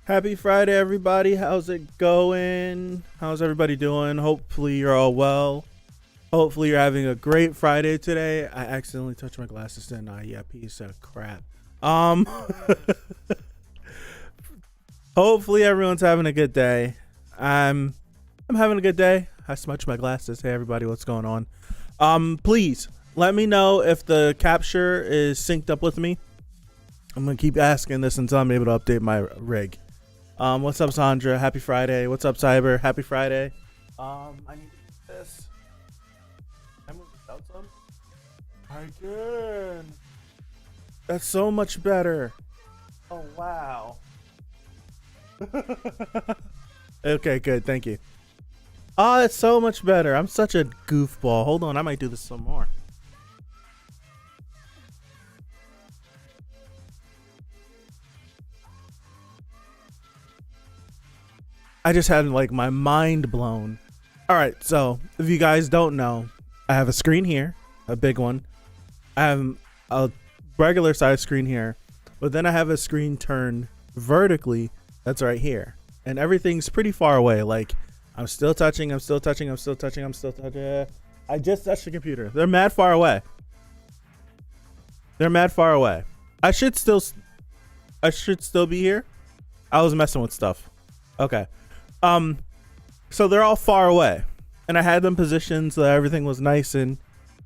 Happy Friday, everybody. How's it going? How's everybody doing? Hopefully, you're all well. Hopefully, you're having a great Friday today. I accidentally touched my glasses, didn't I? Yeah, piece of crap. Um, hopefully, everyone's having a good day. I'm having a good day. I smudged my glasses. Hey, everybody, what's going on? Please let me know if the capture is synced up with me. I'm gonna keep asking this until I'm able to update my rig. What's up, Sandra? Happy Friday. What's up, Cyber? Happy Friday. I need this. I moved this out some. I can. That's so much better. Oh wow. Okay, good. Thank you. Oh, it's so much better. I'm such a goofball. Hold on, I might do this some more. I just had like my mind blown. All right, so if you guys don't know, I have a screen here, a big one. I have a regular size screen here, but then I have a screen turned vertically that's right here. And everything's pretty far away. Like I'm still touching, I'm still touching, I'm still touching, I'm still touching. I just touched the computer. They're mad far away. They're mad far away. I should still be here. I was messing with stuff. Okay. So they're all far away, and I had them positioned so that everything was nice and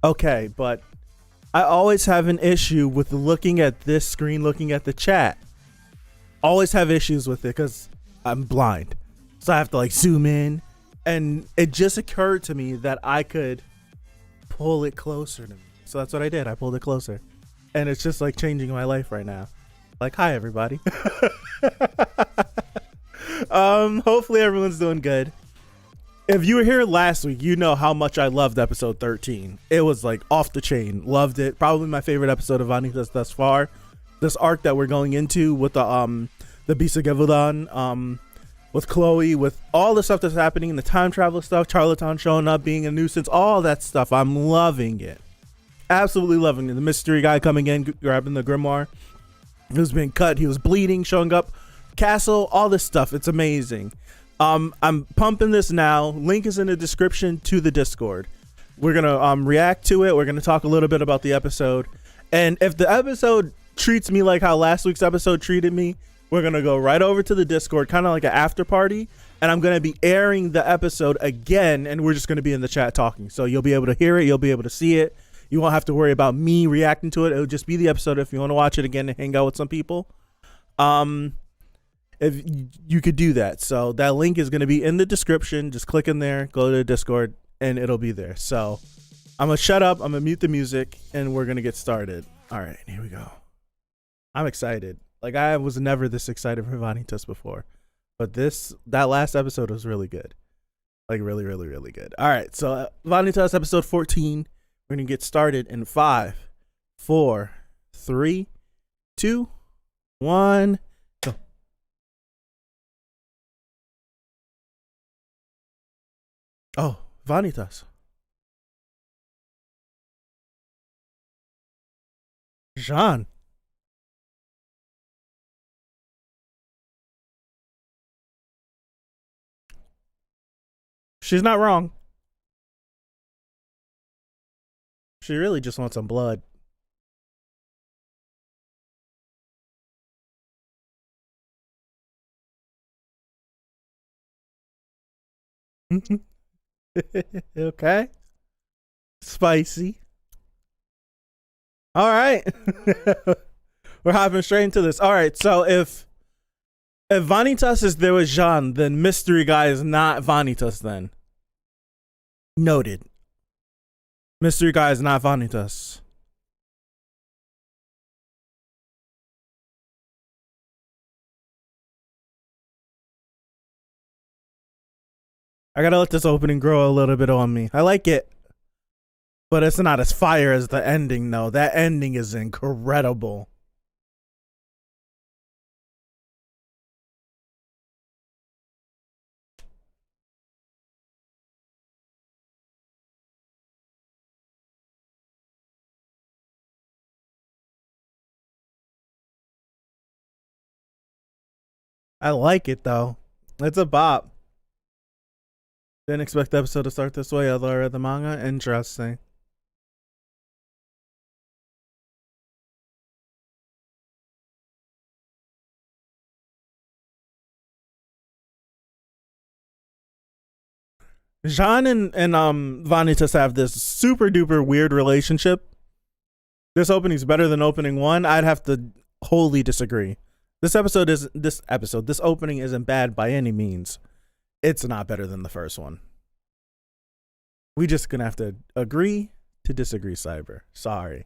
okay, but I always have an issue with looking at this screen, looking at the chat. Always have issues with it because I'm blind. So I have to like zoom in, and it just occurred to me that I could pull it closer to me. So that's what I did. I pulled it closer, and it's just like changing my life right now. Like, hi everybody. Hopefully everyone's doing good. If you were here last week, you know how much I loved episode 13. It was like off the chain. Loved it. Probably my favorite episode of Vanitas thus far. This arc that we're going into with the Bisa Gevaudan, with Chloe, with all the stuff that's happening, the time travel stuff, Charlatan showing up, being a nuisance, all that stuff. I'm loving it. Absolutely loving it. The mystery guy coming in, grabbing the grimoire. He was being cut. He was bleeding, showing up. Castle, all this stuff. It's amazing. I'm pumping this now. Link is in the description to the Discord. We're gonna react to it. We're gonna talk a little bit about the episode, and if the episode treats me like how last week's episode treated me, we're gonna go right over to the Discord, kind of like an after party, and I'm gonna be airing the episode again, and we're just gonna be in the chat talking. So you'll be able to hear it. You'll be able to see it. You won't have to worry about me reacting to it. It'll just be the episode if you want to watch it again and hang out with some people. If you could do that. So that link is going to be in the description. Just click in there, go to the Discord, and it'll be there. So I'm going to shut up. I'm going to mute the music, and we're going to get started. All right, here we go. I'm excited. Like, I was never this excited for Vanitas before. But that last episode was really good. Like, really, really, really good. All right, so Vanitas episode 14. We're going to get started in 5, 4, 3, 2, 1. Oh, Vanitas. Jeanne. She's not wrong. She really just wants some blood. Okay. Spicy. All right. We're hopping straight into this. All right. So if Vanitas is there with Jeanne, then mystery guy is not Vanitas then. Noted. Mystery guy is not Vanitas. I gotta let this opening grow a little bit on me. I like it. But it's not as fire as the ending, though. That ending is incredible. I like it though. It's a bop. Didn't expect the episode to start this way, although I read the manga. Interesting. Jeanne and Vanitas have this super duper weird relationship. This opening's better than opening one. I'd have to wholly disagree. This opening isn't bad by any means. It's not better than the first one. We just gonna have to agree to disagree, Cyber. Sorry.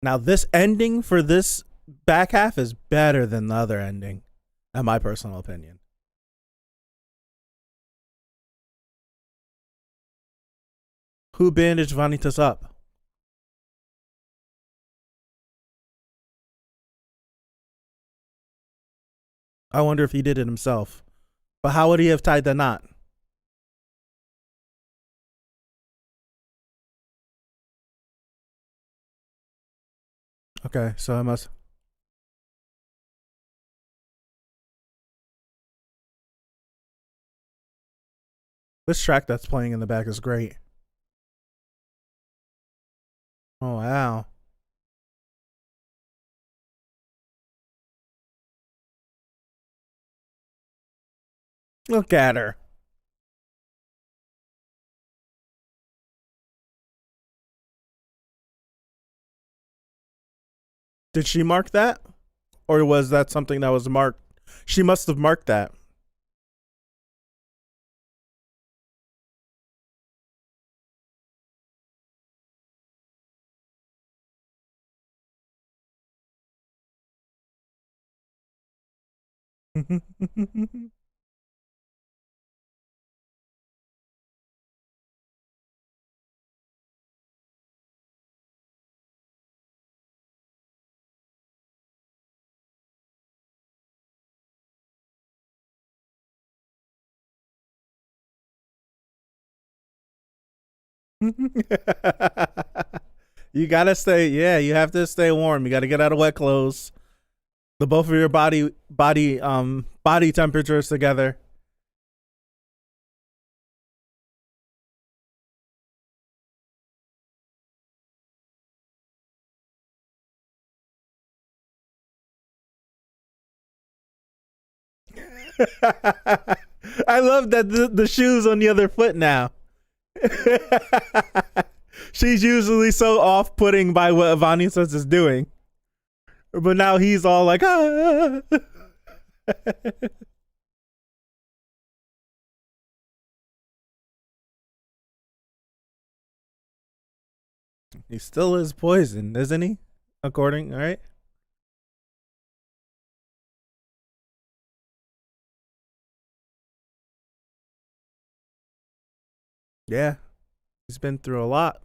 Now this ending for this back half is better than the other ending, in my personal opinion. Who bandaged Vanitas up? I wonder if he did it himself. But how would he have tied the knot? Okay, so I must. This track that's playing in the back is great. Oh, wow. Look at her. Did she mark that? Or was that something that was marked? She must have marked that. You gotta stay. Yeah, you have to stay warm. You gotta get out of wet clothes. The both of your body temperatures together. I love that the shoes on the other foot now. She's usually so off-putting by what Vanitas is doing, but now he's all like, ah. He still is poisoned, isn't he? According, all right. Yeah, he's been through a lot.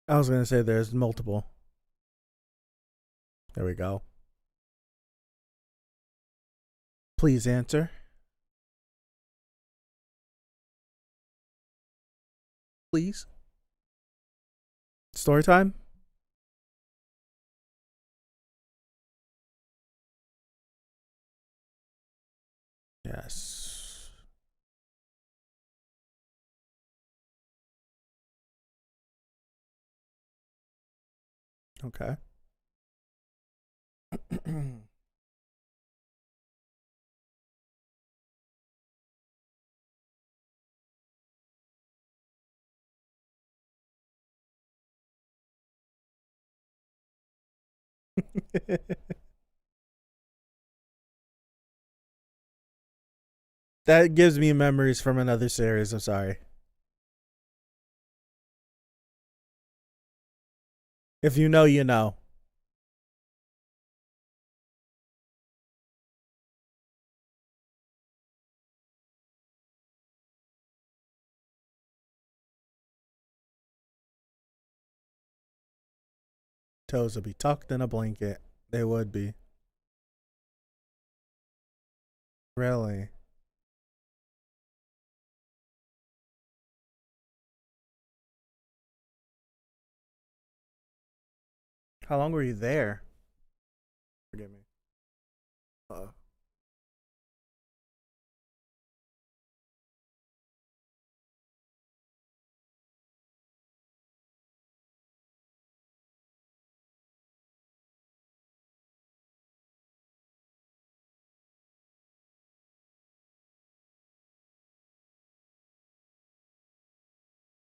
I was gonna say there's multiple. There we go. Please answer. Please. Story time? Yes. Okay. That gives me memories from another series. I'm sorry. If you know, you know. Toes would be tucked in a blanket. They would be. Really? How long were you there? Forgive me. Uh,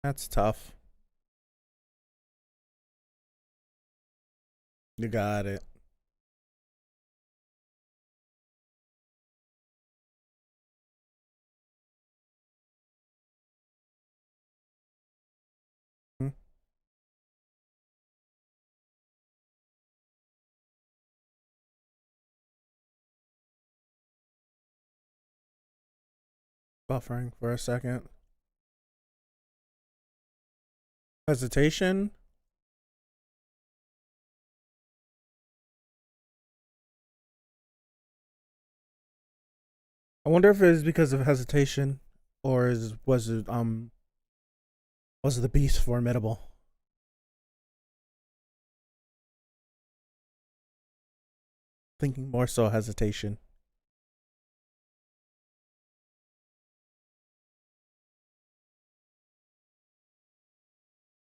that's tough. You got it. Hmm. Buffering for a second. Hesitation. I wonder if it is because of hesitation, or was the beast formidable? Thinking more so hesitation.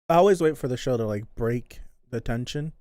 I always wait for the show to like break the tension.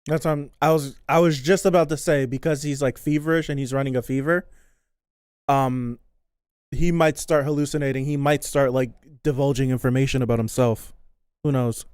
That's I was just about to say because he's like feverish and he's running a fever. Um, he might start hallucinating. He might start like divulging information about himself. Who knows?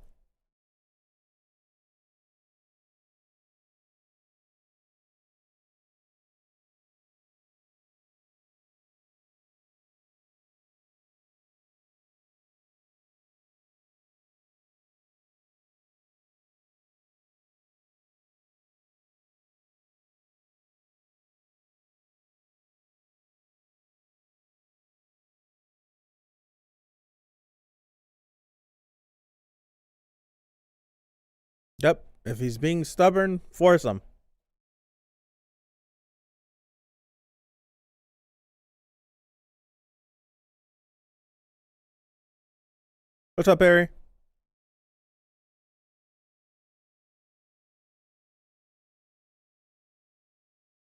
Yep. If he's being stubborn, force him. What's up, Barry?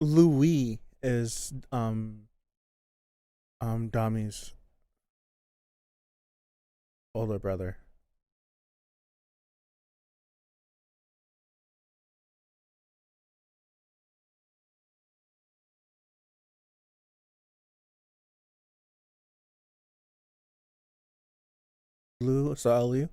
Louis is Dami's older brother. Lou saw you.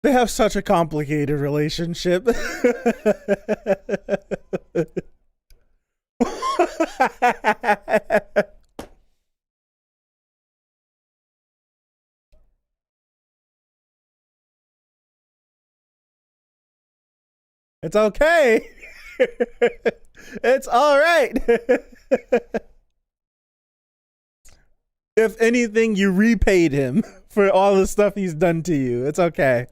They have such a complicated relationship. It's okay. It's all right. If anything, you repaid him for all the stuff he's done to you. It's okay.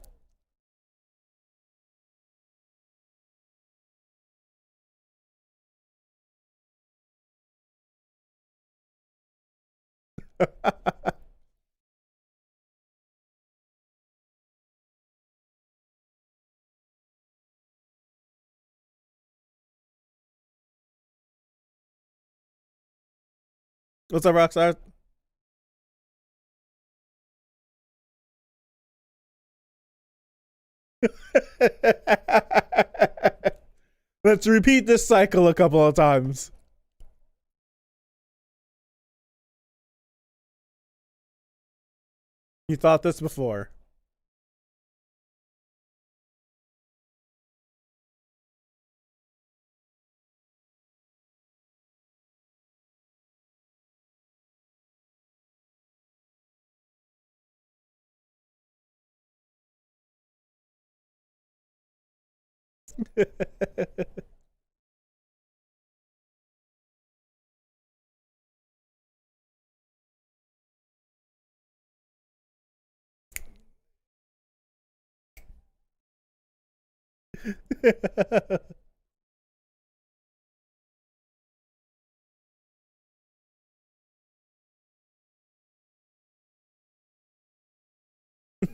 What's up, Rockstar? Let's repeat this cycle a couple of times. You thought this before.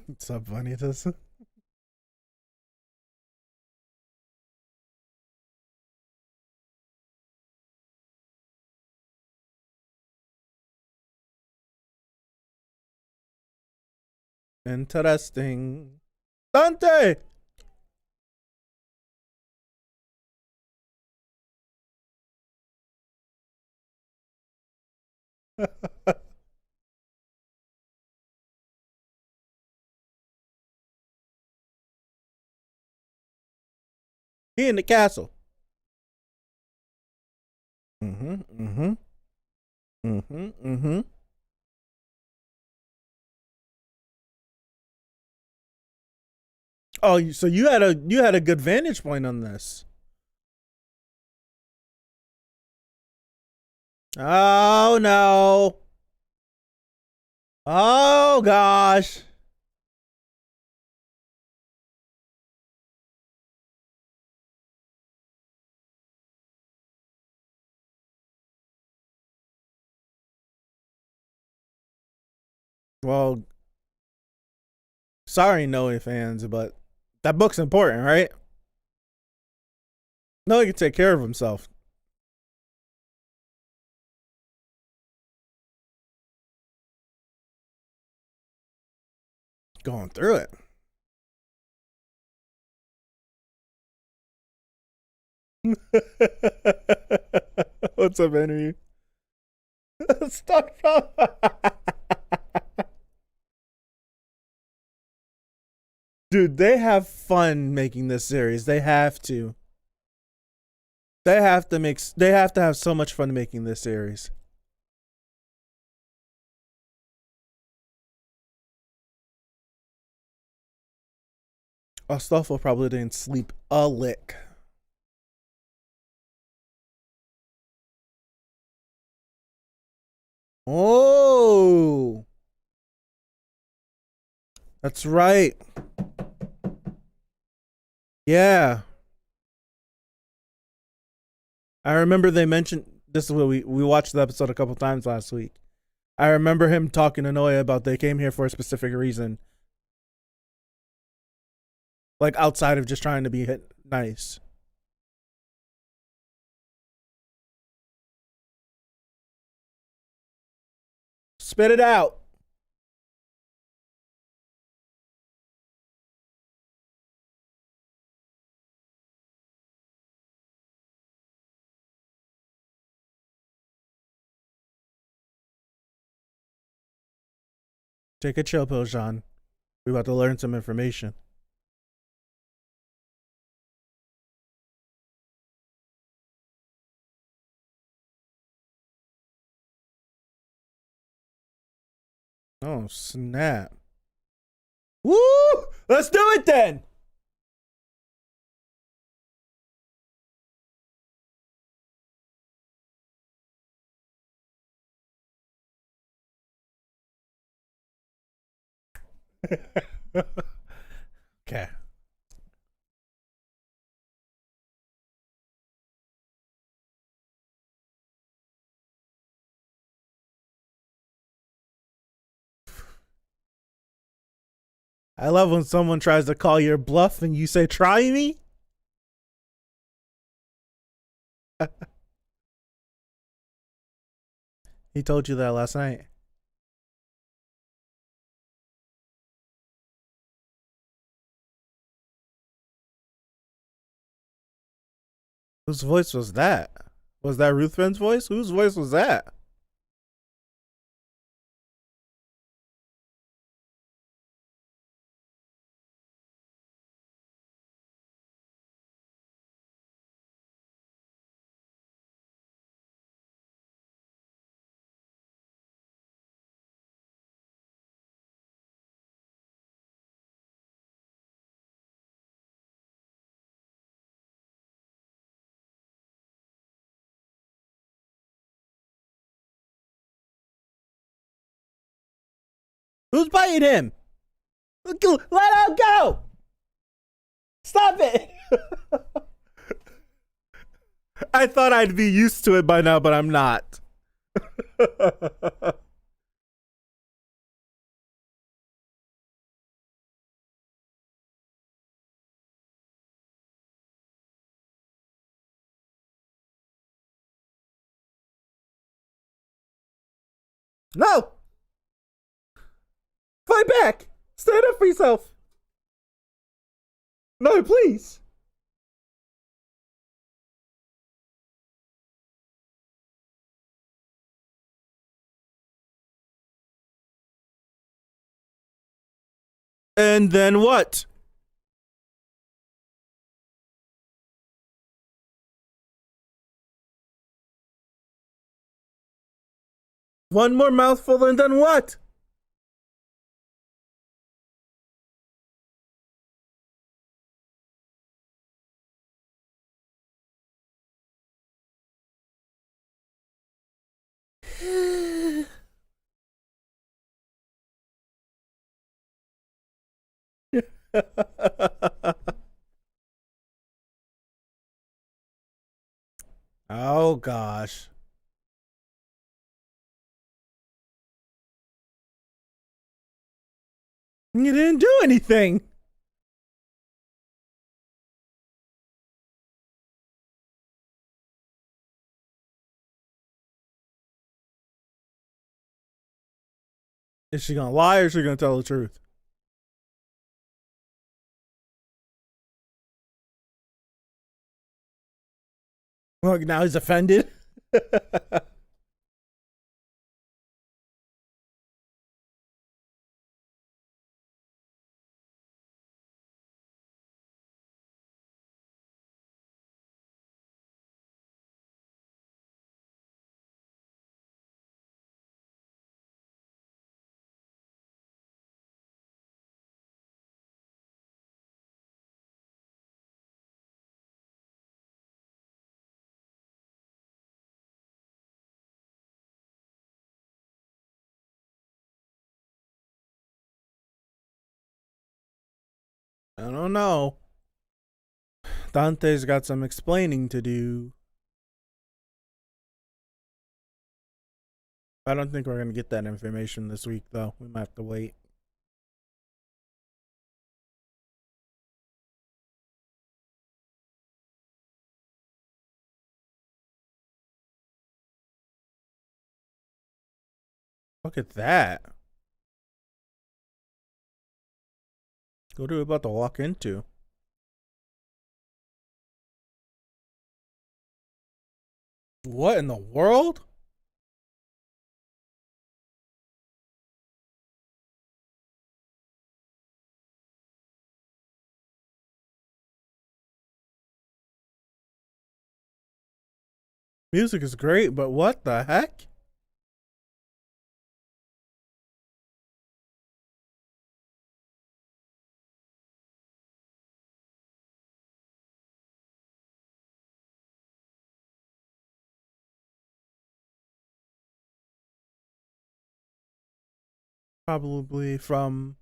What's up, Vanitas? Interesting. Dante! He in the castle. Mm-hmm. Mm-hmm. Mm-hmm. Mm-hmm. Oh, so you had a good vantage point on this. Oh no. Oh gosh. Well, sorry, Noe fans, but that book's important, right? Noe can take care of himself. Going through it. What's up, Henry? Stop. Dude, they have fun making this series. They have to. They have to have so much fun making this series. Astolfo probably didn't sleep a lick. Oh, that's right. Yeah. I remember they mentioned this is what we watched the episode a couple times last week. I remember him talking to Noya about they came here for a specific reason. Like outside of just trying to be nice. Spit it out. Take a chill pill, Jeanne. We about to learn some information. Oh snap. Woo! Let's do it then. Okay. I love when someone tries to call your bluff and you say, try me. He told you that last night. Whose voice was that? Was that Ruthven's voice? Whose voice was that? Who's biting him? Let him go! Stop it! I thought I'd be used to it by now, but I'm not. No! Fight back! Stand up for yourself! No, please! And then what? One more mouthful and then what? Oh gosh. You didn't do anything. Is she gonna lie or is she gonna tell the truth? Look, now he's offended. I don't know. Dante's got some explaining to do. I don't think we're gonna get that information this week, though. We might have to wait. Look at that. What are we about to walk into? What in the world? Music is great, but what the heck? Probably from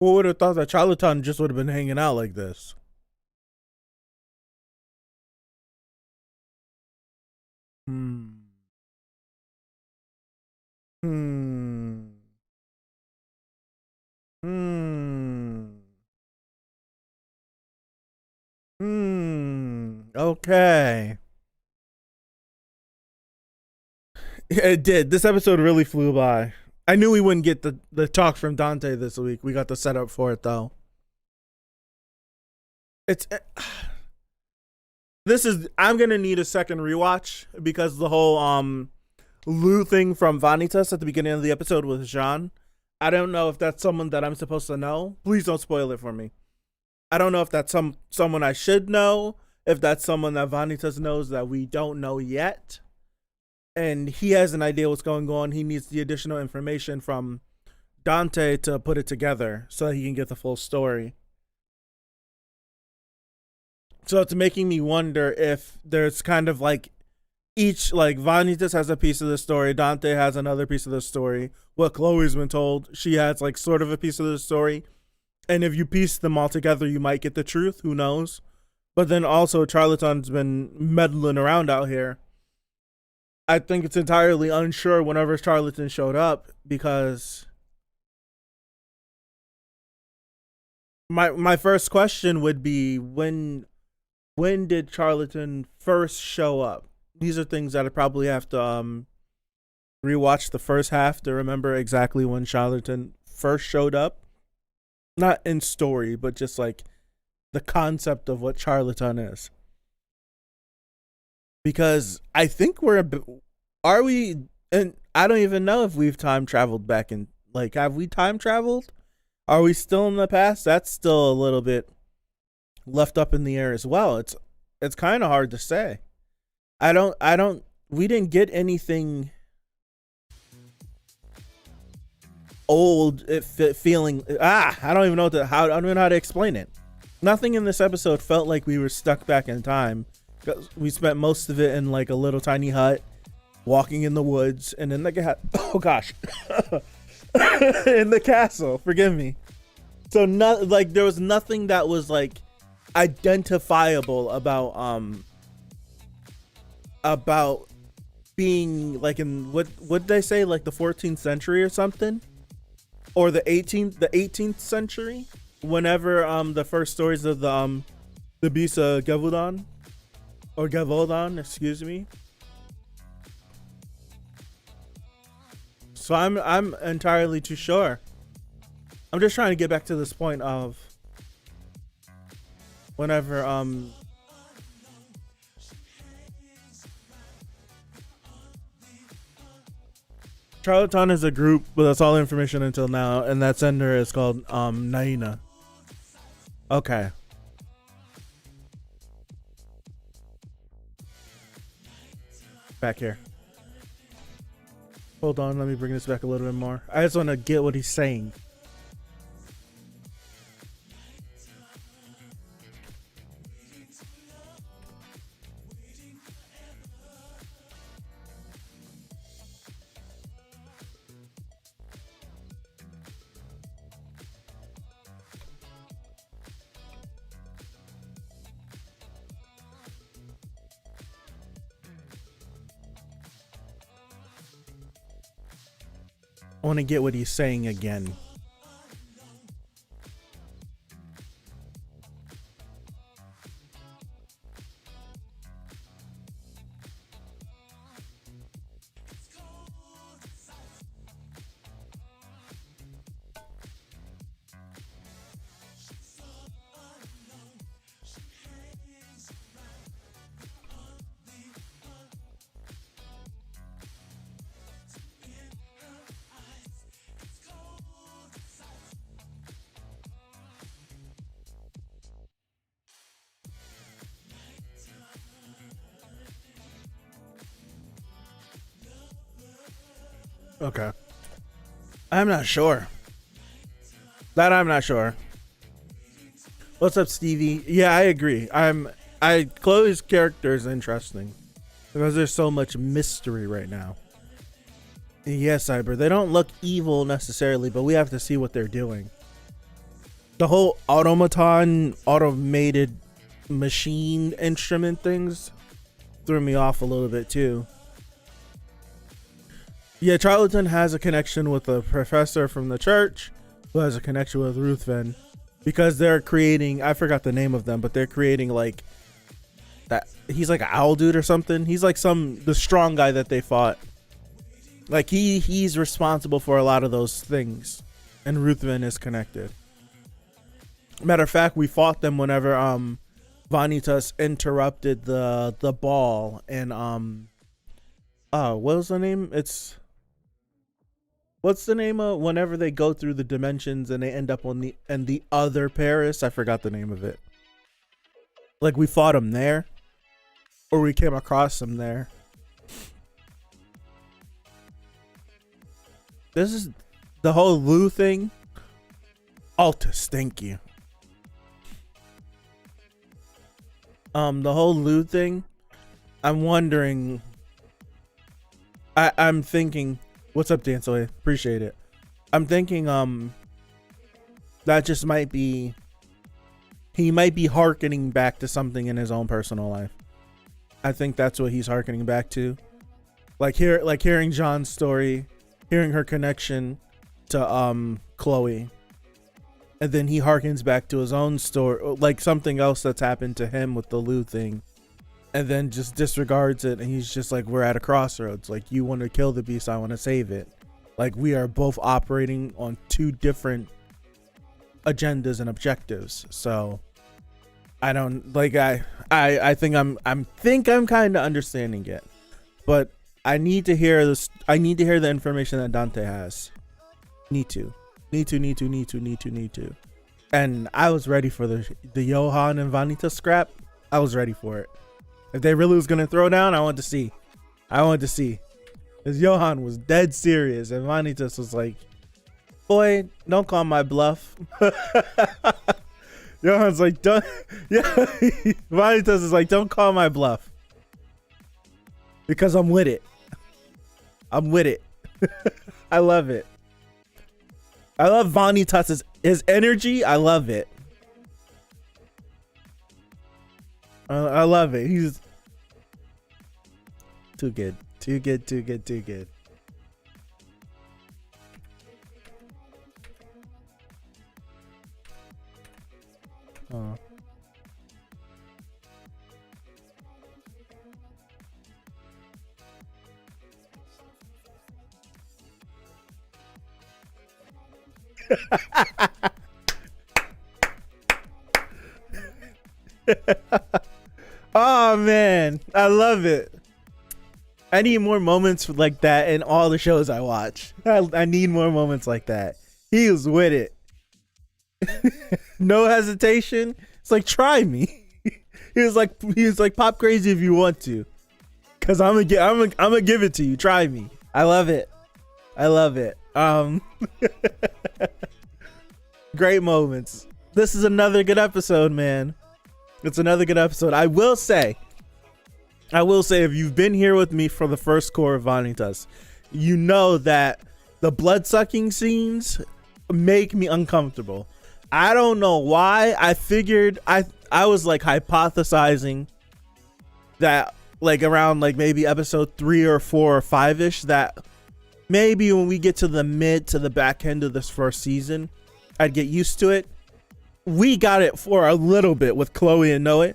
Who would have thought that Charlatan just would have been hanging out like this? Hmm. Hmm. Hmm. Okay. It did. This episode really flew by. I knew we wouldn't get the talk from Dante this week. We got the setup for it though. It's this is I'm gonna need a second rewatch because the whole Lou thing from Vanitas at the beginning of the episode with Jeanne. I don't know if that's someone that I'm supposed to know. Please don't spoil it for me. I don't know if that's someone I should know, if that's someone that Vanitas knows that we don't know yet. And he has an idea what's going on. He needs the additional information from Dante to put it together so that he can get the full story. So it's making me wonder if there's kind of like each, like Vanitas has a piece of the story, Dante has another piece of the story. What Chloe's been told, she has like sort of a piece of the story. And if you piece them all together, you might get the truth. Who knows? But then also, Charlatan's been meddling around out here. I think it's entirely unsure whenever Charlatan showed up because my first question would be when did Charlatan first show up? These are things that I probably have to rewatch the first half to remember exactly when Charlatan first showed up. Not in story, but just like the concept of what Charlatan is. Because I think are we, and I don't even know if we've time traveled back in, like, have we time traveled? Are we still in the past? That's still a little bit left up in the air as well. It's kind of hard to say. We didn't get anything old feeling. I don't even know I don't even know how to explain it. Nothing in this episode felt like we were stuck back in time. We spent most of it in like a little tiny hut, walking in the woods, and in the oh gosh, in the castle. Forgive me. So not like there was nothing that was like identifiable about being like in what did they say, like the 14th century or something, or the 18th century, whenever the first stories of the Bisa Gavudon or Gavodon, excuse me. So I'm entirely too sure. I'm just trying to get back to this point of whenever Charlatan is a group, but that's all information until now, and that sender is called Naina. Okay. Back here. Hold on, let me bring this back a little bit more. I just want to get what he's saying. I want to get what he's saying again. Okay. I'm not sure. I'm not sure. What's up, Stevie? Yeah, I agree. Chloe's character is interesting because there's so much mystery right now. Yes, Cyber. They don't look evil necessarily, but we have to see what they're doing. The whole automated machine instrument things threw me off a little bit too. Yeah, Charlton has a connection with a professor from the church who has a connection with Ruthven, because they're creating, I forgot the name of them, but they're creating like that. He's like an owl dude or something. He's like the strong guy that they fought. Like he's responsible for a lot of those things, and Ruthven is connected. Matter of fact, we fought them whenever Vanitas interrupted the ball, and what was the name? What's the name of whenever they go through the dimensions and they end up on the other Paris? I forgot the name of it. Like we fought them there, or we came across them there. This is the whole Lou thing. Altus, thank you. The whole Lou thing. I'm wondering. I'm thinking. What's up, Dansoy? Appreciate it. I'm thinking that just might be, he might be hearkening back to something in his own personal life. I think that's what he's hearkening back to. Like hearing Jeanne's story, hearing her connection to Chloe, and then he harkens back to his own story, like something else that's happened to him with the Lou thing, and then just disregards it, and he's just like, we're at a crossroads. Like, you want to kill the beast, I want to save it. Like, we are both operating on two different agendas and objectives. So I don't like, I think I'm kind of understanding it, but I need to hear this. I need to hear the information that Dante has. Need to. And I was ready for the Johann and Vanitas scrap. I was ready for it. If they really was gonna throw down, I wanted to see. Because Johann was dead serious, and Vanitas was like, "Boy, don't call my bluff." Johann's like, "Don't." Yeah, Vanitas is like, "Don't call my bluff," because I'm with it. I love it. I love Vanitas' his energy. I love it. I love it. He's too good. Oh. Oh man, I love it. I need more moments like that in all the shows I watch. I need more moments like that. He was with it. No hesitation. It's like, try me. He was like pop crazy if you want to, cause I'm gonna give it to you. Try me. I love it. Great moments. This is another good episode, man. It's another good episode. I will say, if you've been here with me for the first core of Vanitas, you know that the blood-sucking scenes make me uncomfortable. I don't know why. I figured, I was like hypothesizing that like around like maybe episode 3 or 4 or 5-ish, that maybe when we get to the mid to the back end of this first season, I'd get used to it. We got it for a little bit with Chloe and Noah.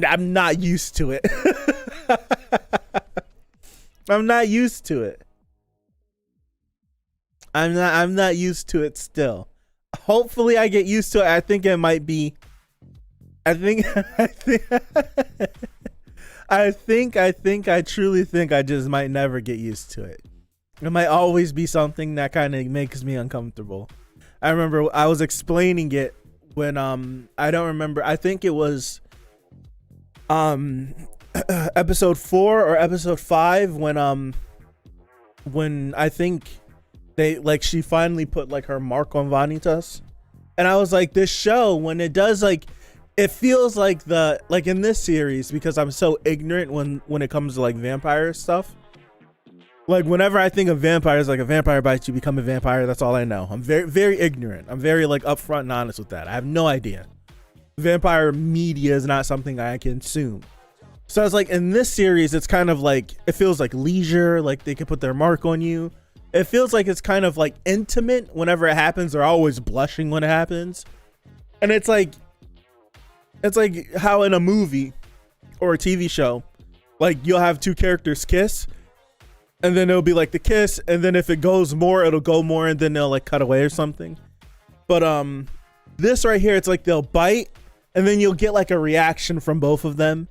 I'm not used to it. I'm not used to it. I'm not used to it still. Hopefully I get used to it. I think it might be, I truly think I just might never get used to it. It might always be something that kind of makes me uncomfortable. I remember I was explaining it when I don't remember, I think it was episode 4 or episode 5 when I think they like she finally put like her mark on Vanitas, and I was like, this show, when it does, like, it feels like the, like in this series, because I'm so ignorant when it comes to like vampire stuff, Like whenever I think of vampires, like a vampire bites you, become a vampire. That's all I know. I'm very, very ignorant. I'm very like upfront and honest with that. I have no idea. Vampire media is not something I consume. So it's like in this series, it's kind of like, it feels like leisure, like they can put their mark on you. It feels like it's kind of like intimate whenever it happens. They're always blushing when it happens. And it's like how in a movie or a TV show, like you'll have two characters kiss, and then it'll be like the kiss, and then if it goes more, it'll go more, and then they'll like cut away or something. But this right here, it's like they'll bite, and then you'll get like a reaction from both of them.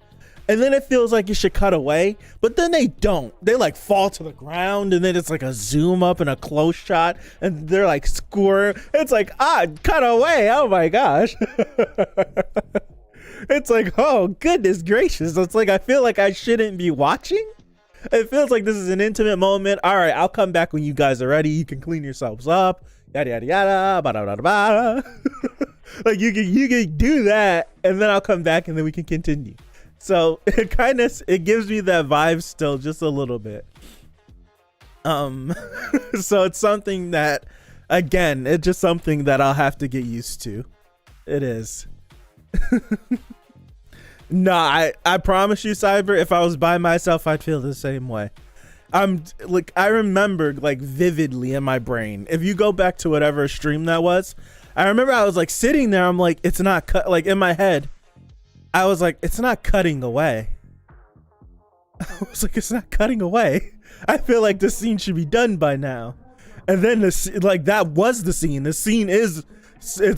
And then it feels like you should cut away, but then they don't. They like fall to the ground, and then it's like a zoom up and a close shot, and they're like squirm. It's like, cut away. Oh my gosh. It's like, oh goodness gracious. It's like, I feel like I shouldn't be watching. It feels like this is an intimate moment. All right, I'll come back when you guys are ready. You can clean yourselves up. Yada yada yada. Bada bada bada. Like you can do that, and then I'll come back, and then we can continue. So it gives me that vibe still, just a little bit. So it's something that, again, it's just something that I'll have to get used to. It is. No, I promise you, Cyber, if I was by myself, I'd feel the same way. I remember like vividly in my brain. If you go back to whatever stream that was, I remember I was like sitting there. I'm like, it's not cut. Like in my head, I was like, it's not cutting away. I was like, it's not cutting away. I feel like this scene should be done by now. And then that was the scene. The scene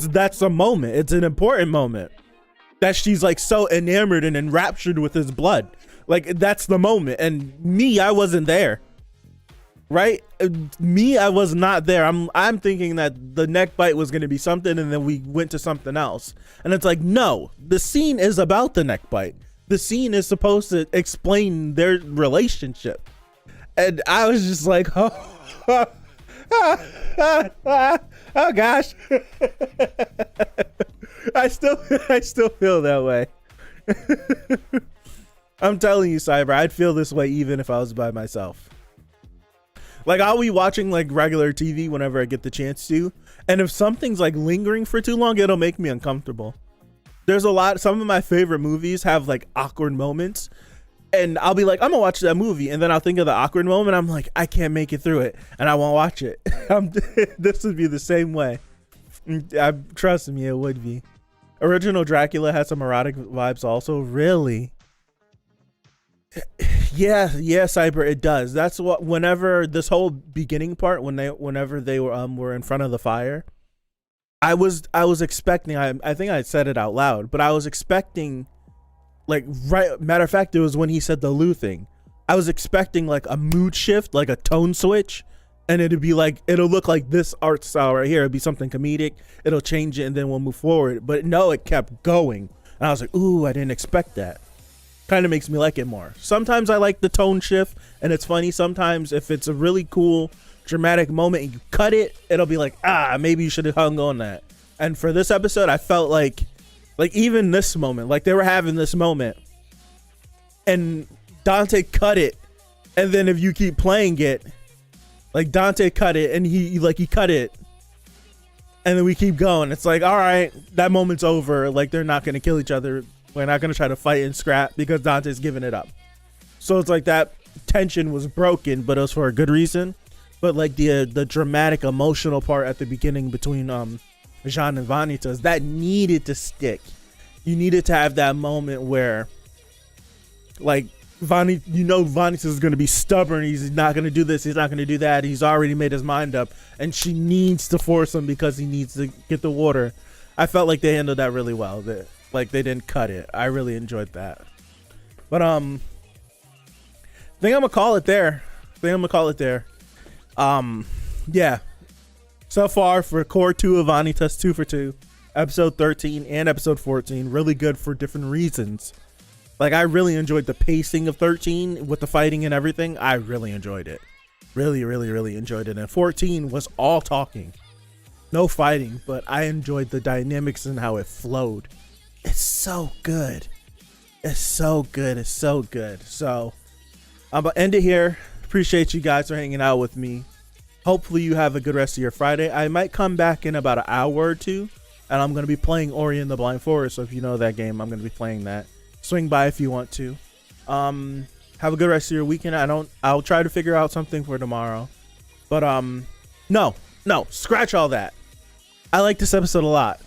that's a moment. It's an important moment. That she's like so enamored and enraptured with his blood. Like that's the moment. And me, I wasn't there. Right? Me, I was not there. I'm thinking that the neck bite was going to be something, and then we went to something else. And it's like, no, the scene is about the neck bite. The scene is supposed to explain their relationship. And I was just like, oh gosh. I still feel that way. I'm telling you, Cyber, I'd feel this way even if I was by myself. Like I'll be watching like regular TV whenever I get the chance to, and if something's like lingering for too long, it'll make me uncomfortable. Some of my favorite movies have like awkward moments, and I'll be like, I'm gonna watch that movie, and then I'll think of the awkward moment. I'm like, I can't make it through it, and I won't watch it. This would be the same way. Trust me, it would be. Original Dracula had some erotic vibes also. Really? Yeah, Cyber, it does. That's what, whenever this whole beginning part, whenever they were in front of the fire, I was expecting, I think I said it out loud, but I was expecting, like, right, matter of fact, it was when he said the Lou thing. I was expecting like a mood shift, like a tone switch, and it'll look like this art style right here. It'll be something comedic, it'll change it, and then we'll move forward. But no, it kept going, and I was like, ooh, I didn't expect that. Kind of makes me like it more. Sometimes I like the tone shift and it's funny. Sometimes if it's a really cool dramatic moment and you cut it, it'll be like, maybe you should have hung on that. And for this episode, I felt like even this moment, like they were having this moment and Dante cut it, and then if you keep playing it, like Dante cut it and he cut it, and then we keep going. It's like, all right, that moment's over. Like they're not gonna kill each other. We're not going to try to fight and scrap because Dante's giving it up. So it's like that tension was broken, but it was for a good reason. But like the dramatic emotional part at the beginning between Jeanne and Vanitas, that needed to stick. You needed to have that moment where like Vanitas is going to be stubborn. He's not going to do this. He's not going to do that. He's already made his mind up, and she needs to force him because he needs to get the water. I felt like they handled that really well. Like they didn't cut it. I really enjoyed that. But I think I'm gonna call it there. Yeah. So far for core 2 of Vanitas, 2 for 2, episode 13 and episode 14, really good for different reasons. Like I really enjoyed the pacing of 13 with the fighting and everything. I really enjoyed it. Really enjoyed it. And 14 was all talking, no fighting, but I enjoyed the dynamics and how it flowed. It's so good. So I'm gonna end it here. Appreciate you guys for hanging out with me. Hopefully you have a good rest of your Friday. I might come back in about an hour or two, and I'm going to be playing Ori and the Blind Forest. So if you know that game, I'm going to be playing that. Swing by if you want to. Have a good rest of your weekend. I'll try to figure out something for tomorrow. But no, scratch all that. I like this episode a lot.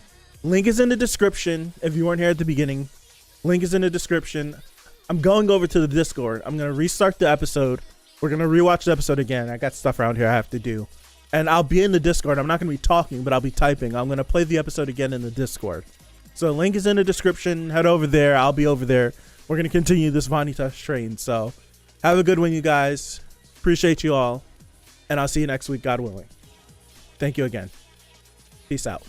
Link is in the description. If you weren't here at the beginning, link is in the description. I'm going over to the Discord. I'm going to restart the episode. We're going to rewatch the episode again. I got stuff around here I have to do. And I'll be in the Discord. I'm not going to be talking, but I'll be typing. I'm going to play the episode again in the Discord. So link is in the description. Head over there. I'll be over there. We're going to continue this Vanitas train. So have a good one, you guys. Appreciate you all. And I'll see you next week, God willing. Thank you again. Peace out.